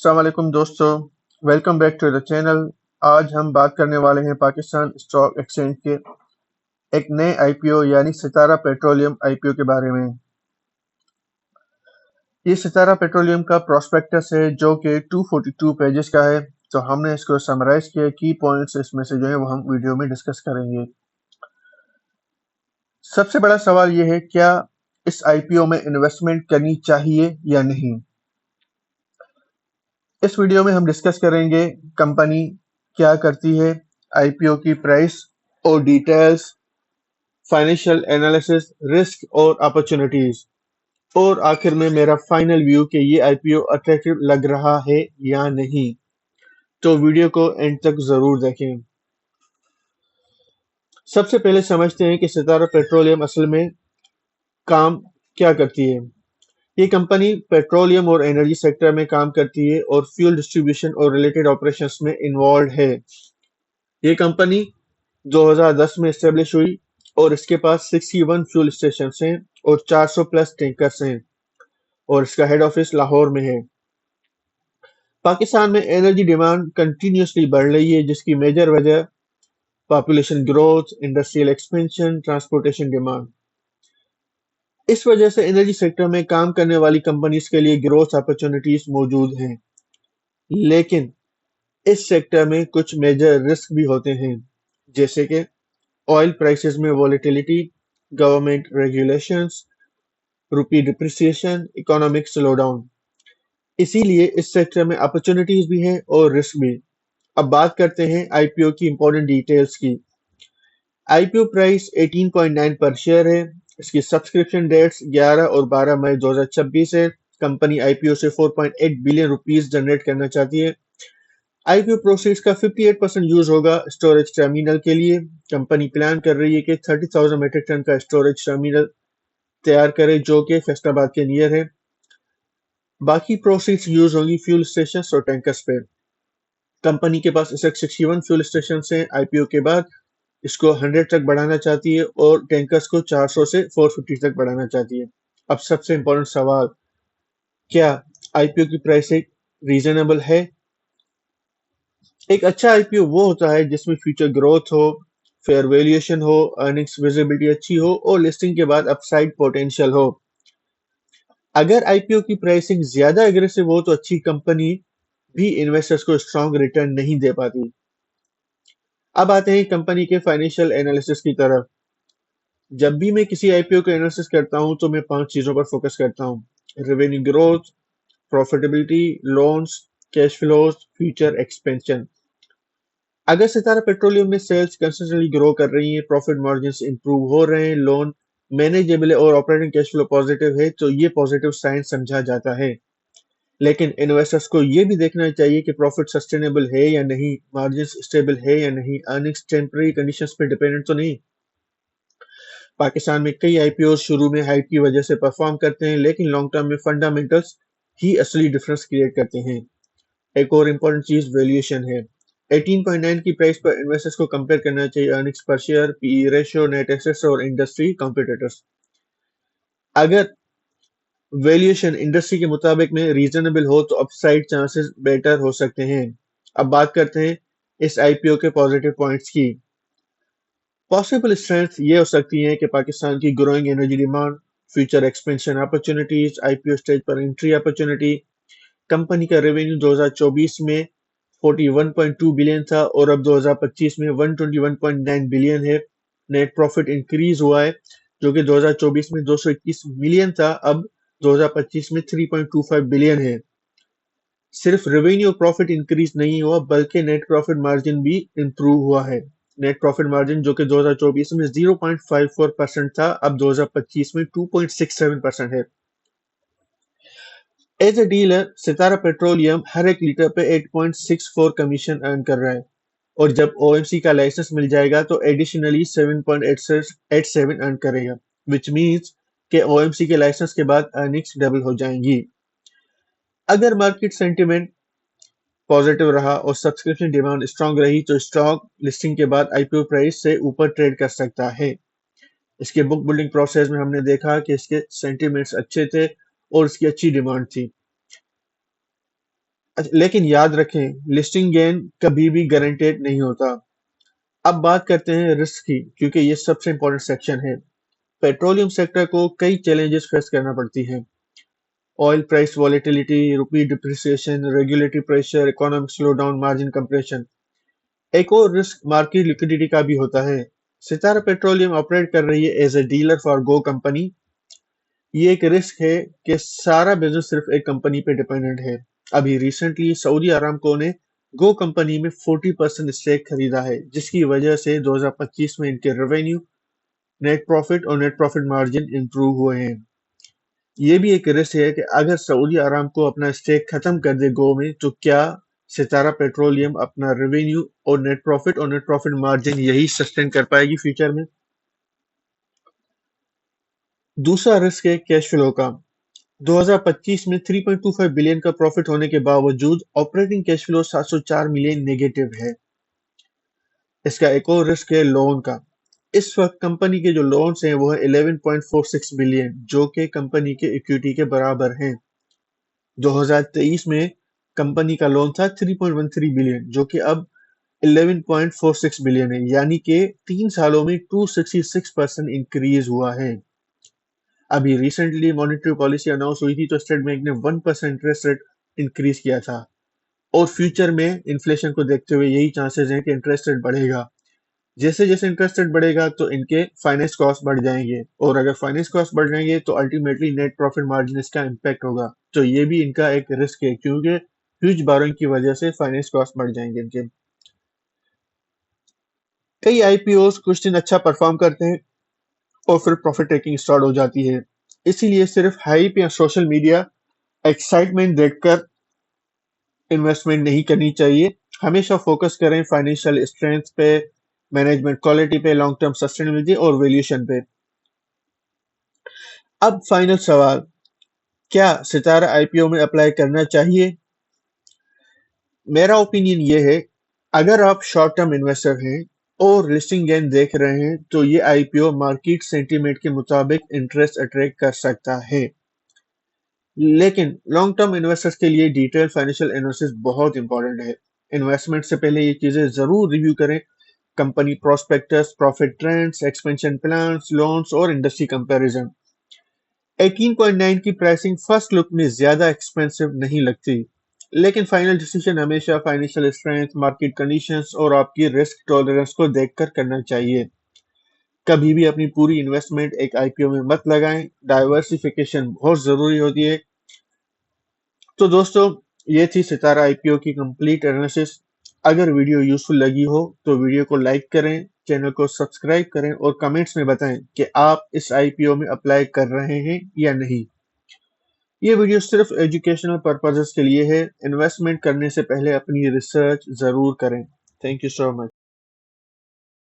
السلام علیکم دوستو، welcome back to the channel. آج ہم بات کرنے والے ہیں پاکستان اسٹاک ایکسچینج کے ایک نئے آئی پی او یعنی ستارہ پیٹرولیم آئی پی او کے بارے میں۔ یہ ستارہ پیٹرولیم کا پراسپیکٹس ہے جو کہ 242 پیجز کا ہے، تو ہم نے اس کو سمرائز کیا، کی پوائنٹس اس میں سے جو ہیں وہ ہم ویڈیو میں ڈسکس کریں گے۔ سب سے بڑا سوال یہ ہے، کیا اس آئی پی او میں انویسٹمنٹ کرنی چاہیے یا نہیں؟ اس ویڈیو میں ہم ڈسکس کریں گے کمپنی کیا کرتی ہے، آئی پی او کی پرائس اور ڈیٹیلز، فائنینشیل انالیسس، رسک اور اپرچونٹیز، اور آخر میں میرا فائنل ویو کہ یہ آئی پی او اٹریکٹیو لگ رہا ہے یا نہیں۔ تو ویڈیو کو اینڈ تک ضرور دیکھیں۔ سب سے پہلے سمجھتے ہیں کہ ستارہ پیٹرولیم اصل میں کام کیا کرتی ہے۔ یہ کمپنی پیٹرولیم اور انرجی سیکٹر میں کام کرتی ہے اور فیول ڈسٹریبیوشن اور ریلیٹڈ آپریشنز میں انوالوڈ ہے۔ یہ کمپنی 2010 میں اسٹیبلش ہوئی اور اس کے پاس 61 فیول اسٹیشنز ہیں اور 400 پلس ٹینکرز ہیں، اور اس کا ہیڈ آفس لاہور میں ہے۔ پاکستان میں انرجی ڈیمانڈ کنٹینیوسلی بڑھ رہی ہے، جس کی میجر وجہ population growth, industrial expansion, transportation demand. اس وجہ سے انرجی سیکٹر میں کام کرنے والی کمپنیز کے لیے گروتھ اپرچونٹیز موجود ہیں، لیکن اس سیکٹر میں کچھ میجر رسک بھی ہوتے ہیں، جیسے کہ آئل پرائسز میں والیٹیلیٹی، گورنمنٹ ریگولیشنز، روپی ڈپریسیشن، اکنامک سلو ڈاؤن۔ اسی لیے اس سیکٹر میں اپرچونٹیز بھی ہیں اور رسک بھی۔ اب بات کرتے ہیں آئی پی او کی امپورٹنٹ ڈیٹیلز کی۔ آئی پی او پرائس 18.9 پر شیئر ہے۔ اس کی سبسکرپشن ڈیٹس 11 اور 12 مئی 2026 ہے۔ کمپنی آئی پی او سے 4.8 بلین روپیز جنریٹ کرنا چاہتی ہے۔ آئی پی او پروسیڈز کا 58% یوز ہوگا اسٹوریج ٹرمینل کے لیے۔ کمپنی پلان کر رہی ہے کہ 30,000 میٹرک ٹن کا اسٹوریج ٹرمینل تیار کرے جو کہ فیصل آباد کے نیئر ہے۔ باقی پروسیڈز یوز ہوں گی فیول اسٹیشنز اور ٹینکرز پہ۔ کمپنی کے پاس اس وقت 61 فیول اسٹیشنز ہیں۔ آئی پی او کے بعد اس کو 100 تک بڑھانا چاہتی ہے اور ٹینکرز کو 400 سے 450 تک بڑھانا چاہتی ہے۔ اب سب سے امپورٹنٹ سوال، کیا آئی پی او کی پرائس ایک ریزنیبل ہے؟ ایک اچھا آئی پی او وہ ہوتا ہے جس میں فیوچر گروتھ ہو، فیئر ویلیوشن ہو، ارننگز ویزیبلٹی اچھی ہو اور لسٹنگ کے بعد اپ سائڈ پوٹینشیل ہو۔ اگر آئی پی او کی پرائسنگ زیادہ اگریسو ہو تو اچھی کمپنی بھی انویسٹرز کو اسٹرانگ ریٹرن نہیں دے پاتی۔ اب آتے ہیں کمپنی کے فائنینشیل انالیسس کی طرف۔ جب بھی میں کسی آئی پی او کا انالیسس کرتا ہوں تو میں 5 چیزوں پر فوکس کرتا ہوں: revenue growth, profitability, loans, cash flows, future expansion. اگر ستارہ پیٹرولیم میں سیلز کنسسٹنٹلی گرو کر رہی ہیں، پروفٹ مارجنز امپروو ہو رہے ہیں، لون مینیجیبل اور آپریٹنگ کیش فلو پازیٹیو ہے تو یہ پازیٹیو سائن سمجھا جاتا ہے۔ لیکن انویسٹرز کو یہ بھی دیکھنا چاہیے کہ پروفٹ سسٹینیبل ہے یا نہیں، مارجنز اسٹیبل ہے یا نہیں، ارننگز ٹیمپرری کنڈیشنز پہ ڈیپینڈنٹ تو نہیں۔ پاکستان میں کئی آئی پی اوز شروع میں ہائپ کی وجہ سے پرفارم کرتے ہیں، لیکن لانگ ٹرم میں فنڈامنٹلز ہی اصلی ڈفرنس کریٹ کرتے ہیں۔ ایک اور امپورٹنٹ چیز ویلیوشن ہے۔ 18.9 کی پرائس پر انویسٹرز کو کمپیئر کرنا چاہیے ارننگز پر شیئر، پی ای ریشو، نیٹ ایسیٹس اور انڈسٹری کمپیٹیٹرز۔ اگر ویلیوشن انڈسٹری کے مطابق میں ریزنیبل ہو تو اپ سائڈ چانسز بیٹر ہو سکتے ہیں۔ اب بات کرتے ہیں اس آئی پی او کے پازیٹیو پوائنٹس کی۔ پاسبل اسٹرینتھ یہ ہو سکتی ہیں کہ پاکستان کی growing energy demand, future expansion opportunities, I P O stage پر انٹری اپرچونٹی۔ کمپنی کا ریونیو 2024 میں 41.2 بلین تھا اور اب 2025 میں 121.9 بلین ہے۔ نیٹ پروفٹ انکریز ہوا ہے جو کہ 2024 میں 221 ملین تھا، اب 2025 میں 3.25 بلین ہے۔ صرف ریونیو پروفٹ انکریز نہیں ہوا بلکہ نیٹ پروفٹ مارجن بھی امپروو ہوا ہے۔ نیٹ پروفٹ مارجن جو کہ 2024 میں 0.54% تھا، اب 2025 میں 2.67% ہے۔ ایز اے ڈیلر ستارہ پیٹرولیم ہر ایک لیٹر پہ 8.64 کمیشن ارن کر رہا ہے، اور جب او ایم سی کا لائسنس مل جائے گا تو ایڈیشنلی 7.87 ارن کرے گا، وچ مینس کہ او ایم سی کے لائسنس کے بعد ارننگز ڈبل ہو جائیں گی۔ اگر مارکیٹ سینٹیمنٹ پازیٹیو رہا اور سبسکرپشن ڈیمانڈ اسٹرانگ رہی تو اسٹاک لسٹنگ کے بعد آئی پی او پرائس سے اوپر ٹریڈ کر سکتا ہے۔ اس کے بک بلڈنگ پروسیس میں ہم نے دیکھا کہ اس کے سینٹیمنٹس اچھے تھے اور اس کی اچھی ڈیمانڈ تھی۔ لیکن یاد رکھیں لسٹنگ گین کبھی بھی گارنٹیڈ نہیں ہوتا۔ اب بات کرتے ہیں رسک کی، کیونکہ یہ سب سے امپورٹنٹ سیکشن ہے۔ پیٹرولیم سیکٹر کو کئی چیلنجز فیس کرنا پڑتی ہیں: oil price volatility, rupee depreciation, regulatory pressure, economic slowdown, margin compression. ایک اور رسک مارکیٹ لیکوڈیٹی کا بھی ہوتا ہے۔ ستارہ پیٹرولیم آپریٹ کر رہی ہے as a dealer for go company. یہ ایک رسک ہے کہ سارا بزنس صرف ایک کمپنی پہ ڈیپینڈنٹ ہے۔ ابھی ریسنٹلی سعودی ارامکو نے گو کمپنی میں 40% اسٹیک خریدا ہے، جس کی وجہ سے 2025 میں ان کے ریونیو، نیٹ پروفٹ اور نیٹ پروفٹ مارجن امپروو ہوئے ہیں۔ یہ بھی ایک رسک ہے کہ اگر سعودی ارامکو اپنا اسٹیک ختم کر دے گو میں، تو کیا ستارہ پیٹرولیم اپنا ریونیو اور نیٹ پروفٹ مارجن یہی سسٹین کر پائے گی فیوچر میں؟ دوسرا رسک ہے کیش فلو کا۔ 2025 میں 3.25 بلین کا پروفٹ ہونے کے باوجود operating cash flow 704 million negative ہے۔ اس کا ایک اور رسک ہے لون کا۔ اس وقت کمپنی کے جو لونز ہیں وہ ہے 11.46 بلین، جو کہ کمپنی کے ایکویٹی کے برابر ہیں۔ 2023 میں کمپنی کا لون تھا 3.13 بلین، جو کہ اب 11.46 بلین ہے، یعنی کہ 3 سالوں میں 266% انکریز ہوا ہے۔ ابھی ریسنٹلی مانیٹری پالیسی اناؤنس ہوئی تھی تو اسٹیٹ بینک نے 1% انٹرسٹ ریٹ انکریز کیا تھا، اور فیوچر میں انفلیشن کو دیکھتے ہوئے یہی چانسز ہیں کہ انٹرسٹ ریٹ بڑھے گا۔ جیسے جیسے انٹرسٹ ریٹ بڑھے گا تو ان کے فائنینس کاسٹ بڑھ جائیں گے، اور اگر فائنینس کاسٹ بڑھ جائیں گے تو الٹیمیٹلی نیٹ پروفٹ مارجن اس کا امپیکٹ ہوگا۔ تو یہ بھی ان کا ایک رسک ہے، کیونکہ ہیوج بارونگ کی وجہ سے فائنینس کاسٹ بڑھ جائیں گے ان کے۔ کئی آئی پی اوز کچھ دن اچھا پرفارم کرتے ہیں اور پھر پروفٹ ٹیکنگ سٹارٹ ہو جاتی ہے۔ اسی لیے صرف ہائپ یا سوشل میڈیا ایکسائٹمنٹ دیکھ کر انویسٹمنٹ نہیں کرنی چاہیے۔ ہمیشہ فوکس کریں فائنینشیل اسٹرینتھ پہ، مینجمنٹ کوالٹی پہ، لانگ ٹرم سسٹینیبلٹی اور ویلیوشن پہ۔ اب فائنل سوال، کیا ستارہ آئی پی او میں اپلائی کرنا چاہیے؟ میرا اوپینین یہ ہے، اگر آپ شارٹ ٹرم انویسٹر ہیں اور لسٹنگ گین دیکھ رہے ہیں تو یہ آئی پی او مارکیٹ سینٹیمنٹ کے مطابق انٹرسٹ اٹریکٹ کر سکتا ہے، لیکن لانگ ٹرم انویسٹرز کے لیے ڈیٹیل فائنینشیل انالیسس بہت امپورٹنٹ ہے۔ انویسٹمنٹ سے پہلے یہ چیزیں ضرور ریویو کریں: company prospectus, profit trends, expansion plans, loans اور انڈسٹری کمپیریزن۔ 18.9 کی پرائسنگ فرسٹ لک میں زیادہ ایکسپینسو نہیں لگتی، لیکن فائنل ڈیسیژن ہمیشہ فائنینشیل اسٹرینتھ، مارکیٹ کنڈیشنز اور آپ کی رسک ٹالرنس کو دیکھ کر کرنا چاہیے۔ کبھی بھی اپنی پوری انویسٹمنٹ ایک آئی پی او میں مت لگائیں، ڈائیورسیفیکیشن بہت ضروری ہوتی ہے۔ تو دوستو، یہ تھی ستارہ آئی پی او کی کمپلیٹ انالیسس۔ اگر ویڈیو یوزفل لگی ہو تو ویڈیو کو لائک کریں، چینل کو سبسکرائب کریں اور کمنٹس میں بتائیں کہ آپ اس آئی پی او میں اپلائی کر رہے ہیں یا نہیں۔ یہ ویڈیو صرف ایجوکیشنل پرپزز کے لیے ہے۔ انویسٹمنٹ کرنے سے پہلے اپنی ریسرچ ضرور کریں۔ Thank you so much.